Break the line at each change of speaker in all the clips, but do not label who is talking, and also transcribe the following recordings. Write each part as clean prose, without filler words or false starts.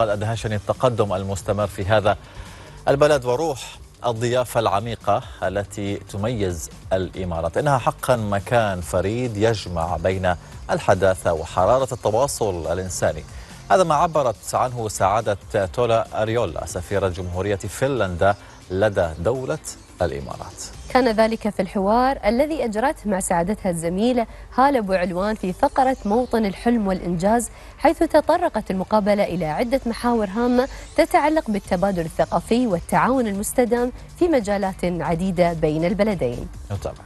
قد أدهشني التقدم المستمر في هذا البلد وروح الضيافة العميقة التي تميز الإمارات. إنها حقا مكان فريد يجمع بين الحداثة وحرارة التواصل الإنساني. هذا ما عبرت عنه سعادة تولا أوريولا سفيرة جمهورية فنلندا لدى دولة الإمارات.
كان ذلك في الحوار الذي أجرته مع سعادتها الزميلة هالة بو علوان في فقرة موطن الحلم والإنجاز، حيث تطرقت المقابلة إلى عدة محاور هامة تتعلق بالتبادل الثقافي والتعاون المستدام في مجالات عديدة بين البلدين.
نتابع.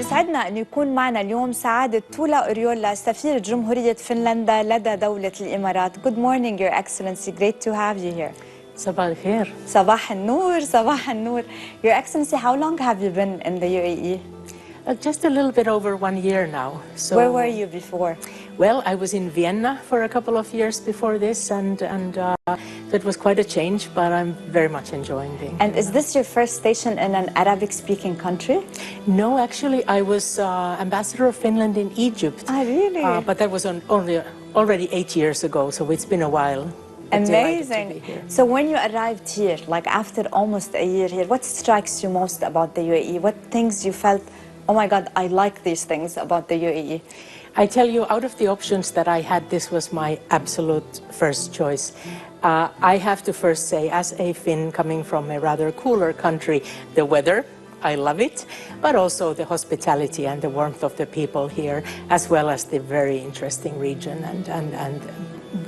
سعدنا أن يكون معنا اليوم سعادة تولا أوريولا سفيرة جمهورية فنلندا لدى دولة الإمارات. Good morning, Your Excellency. Great to have you here.
صباح الخير.
صباح النور. صباح النور. Your Excellency, how long have you been in the UAE?
Just a little bit over 1 year now. So,
where were you before?
Well, I was in Vienna for a couple of years before this, and it was quite a change, but I'm very much enjoying being
here. And is this your first station in an Arabic-speaking country?
No, actually, I was ambassador of Finland in Egypt.
Ah, really?
But that was already 8 years ago, so it's been a while.
Amazing. So when you arrived here, like after almost a year here, what strikes you most about the UAE? What things you felt, oh my God, I like these things about the UAE?
I tell you, out of the options that I had, this was my absolute first choice. I have to first say, as a Finn coming from a rather cooler country, the weather, I love it, but also the hospitality and the warmth of the people here, as well as the very interesting region and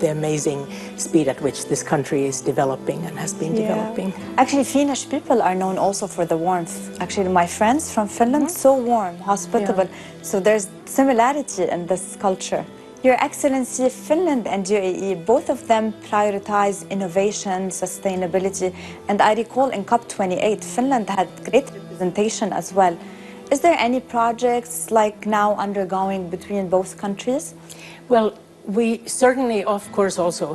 the amazing speed at which this country is developing and has been developing.
Actually, Finnish people are known also for the warmth. Actually, my friends from Finland, so warm, hospitable. So there's similarity in this culture. Your Excellency, Finland and UAE, both of them prioritize innovation, sustainability, and I recall in COP28, Finland had great representation as well. Is there any projects like now undergoing between both countries?
Well, we certainly, of course, also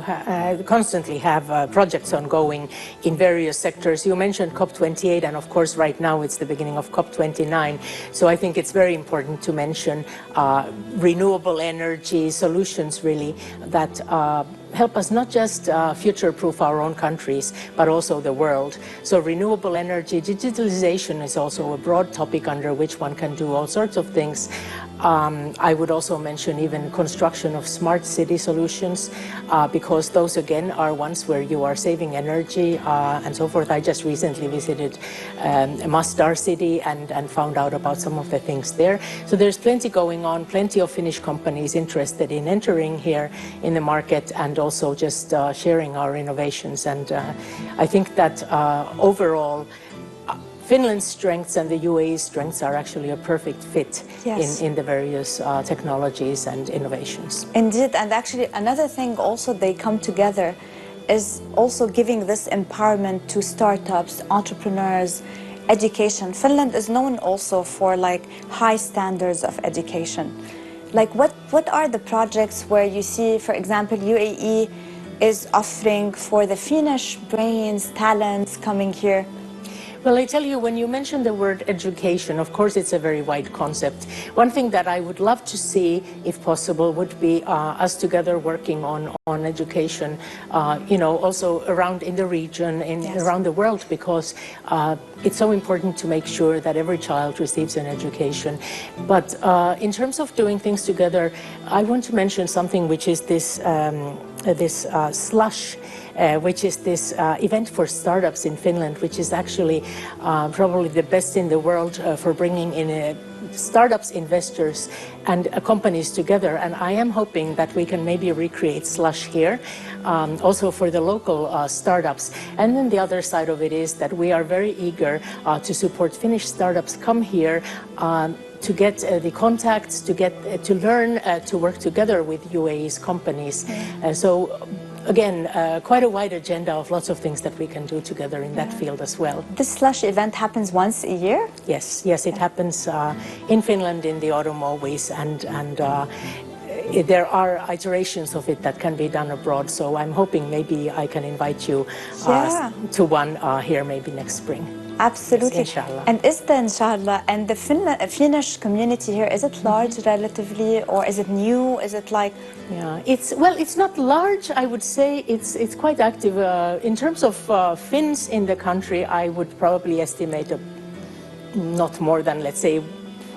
constantly have projects ongoing in various sectors. You mentioned COP28, and of course, right now it's the beginning of COP29. So I think it's very important to mention renewable energy solutions, really, that help us not just future-proof our own countries, but also the world. So renewable energy, digitalization is also a broad topic under which one can do all sorts of things. I would also mention even construction of smart city solutions, because those again are ones where you are saving energy and so forth. I just recently visited Masdar city and found out about some of the things there. So there's plenty going on, plenty of Finnish companies interested in entering here in the market and also just sharing our innovations. And I think that overall, Finland's strengths and the UAE's strengths are actually a perfect fit in the various technologies and innovations.
Indeed, and actually another thing also they come together is also giving this empowerment to startups, entrepreneurs, education. Finland is known also for like high standards of education. Like what are the projects where you see, for example, UAE is offering for the Finnish brains, talents coming here?
Well, I tell you, when you mention the word education, of course, it's a very wide concept. One thing that I would love to see, if possible, would be us together working on education, also around in the region, around the world, because it's so important to make sure that every child receives an education. But in terms of doing things together, I want to mention something which is this slush, which is this event for startups in Finland, which is actually probably the best in the world for bringing in startups, investors, and companies together. And I am hoping that we can maybe recreate slush here, also for the local startups. And then the other side of it is that we are very eager to support Finnish startups come here to get the contacts, to learn to work together with UAE's companies. So again, quite a wide agenda of lots of things that we can do together in that field as well.
This slush event happens once a year?
Yes, it happens in Finland in the autumn always, and there are iterations of it that can be done abroad. So I'm hoping maybe I can invite you to one here maybe next spring.
Absolutely.
Yes, inshallah.
And is the inshallah, and the Finnish community here, is it large relatively, or is it new? Is it like...
Yeah, it's not large, I would say. It's quite active. In terms of Finns in the country, I would probably estimate not more than, let's say,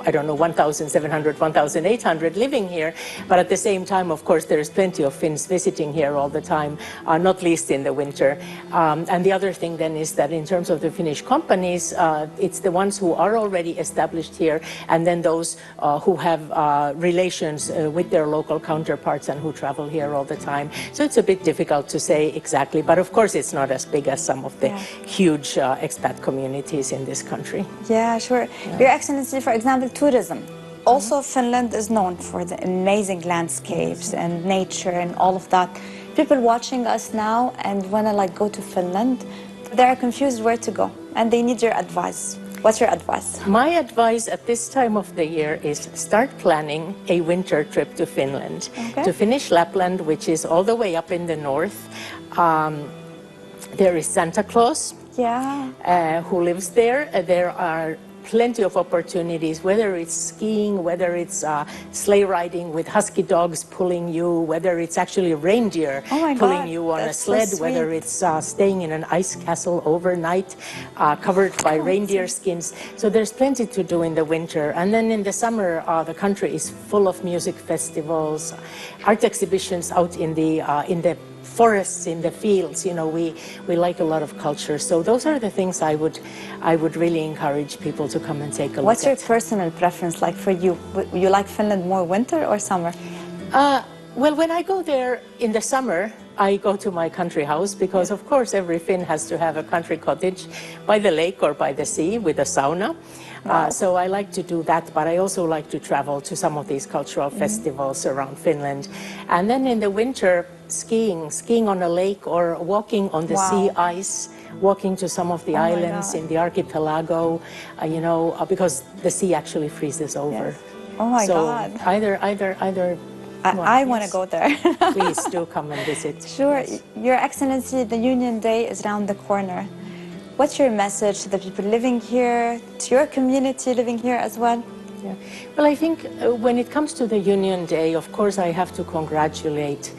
I don't know, 1,700, 1,800 living here. But at the same time, of course, there's plenty of Finns visiting here all the time, not least in the winter. And the other thing then is that in terms of the Finnish companies, it's the ones who are already established here, and then those who have relations with their local counterparts and who travel here all the time. So it's a bit difficult to say exactly, but of course it's not as big as some of the huge expat communities in this country.
Yeah, sure. Your Excellency, for example, tourism. Also, Finland is known for the amazing landscapes and nature and all of that. People watching us now and want to go to Finland, they're confused where to go and they need your advice. What's your advice?
My advice at this time of the year is start planning a winter trip to Finland.
Okay.
To Finnish Lapland, which is all the way up in the north. There is Santa Claus, who lives there. There are plenty of opportunities, whether it's skiing, whether it's sleigh riding with husky dogs pulling you, whether it's actually reindeer pulling you on a sled, whether it's staying in an ice castle overnight covered by reindeer skins. So there's plenty to do in the winter. And then in the summer, the country is full of music festivals, art exhibitions out in the forests, in the fields. You know, we like a lot of culture. So those are the things I would really encourage people to come and take a look at.
What's your personal preference like for you? You like Finland more winter or summer?
Well, when I go there in the summer, I go to my country house because, of course, every Finn has to have a country cottage by the lake or by the sea with a sauna. So I like to do that, but I also like to travel to some of these cultural festivals around Finland. And then in the winter, skiing on a lake or walking on the sea ice, walking to some of the islands in the archipelago, because the sea actually freezes over.
Yes. Oh my God.
Either.
I want to go there.
Please do come and visit.
Sure. Yes. Your Excellency, the Union Day is around the corner. What's your message to the people living here, to your community living here as well?
Yeah. Well, I think when it comes to the Union Day, of course, I have to congratulate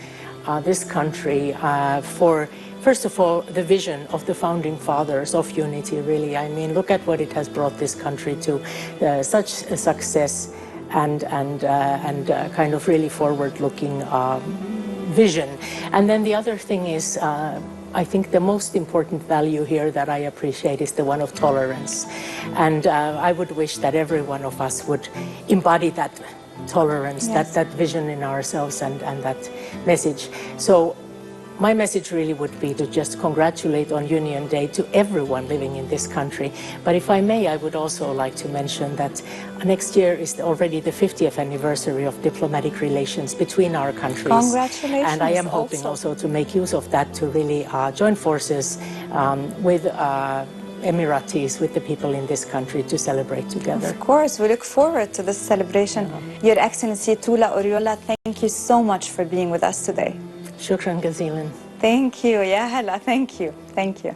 this country for, first of all, the vision of the founding fathers of unity, really. I mean, look at what it has brought this country to, such a success and kind of really forward-looking vision. And then the other thing is, I think the most important value here that I appreciate is the one of tolerance. And I would wish that every one of us would embody that tolerance, that vision in ourselves and that message. So my message really would be to just congratulate on Union Day to everyone living in this country. But if I may, I would also like to mention that next year is already the 50th anniversary of diplomatic relations between our countries.
Congratulations.
And I am hoping also to make use of that to really join forces with Emiratis, with the people in this country to celebrate together.
Of course, we look forward to this celebration. Your Excellency تولا أوريولا, thank you so much for being with us today.
شكرا جزيلا.
Thank you. يا هلا. Thank you. Thank you.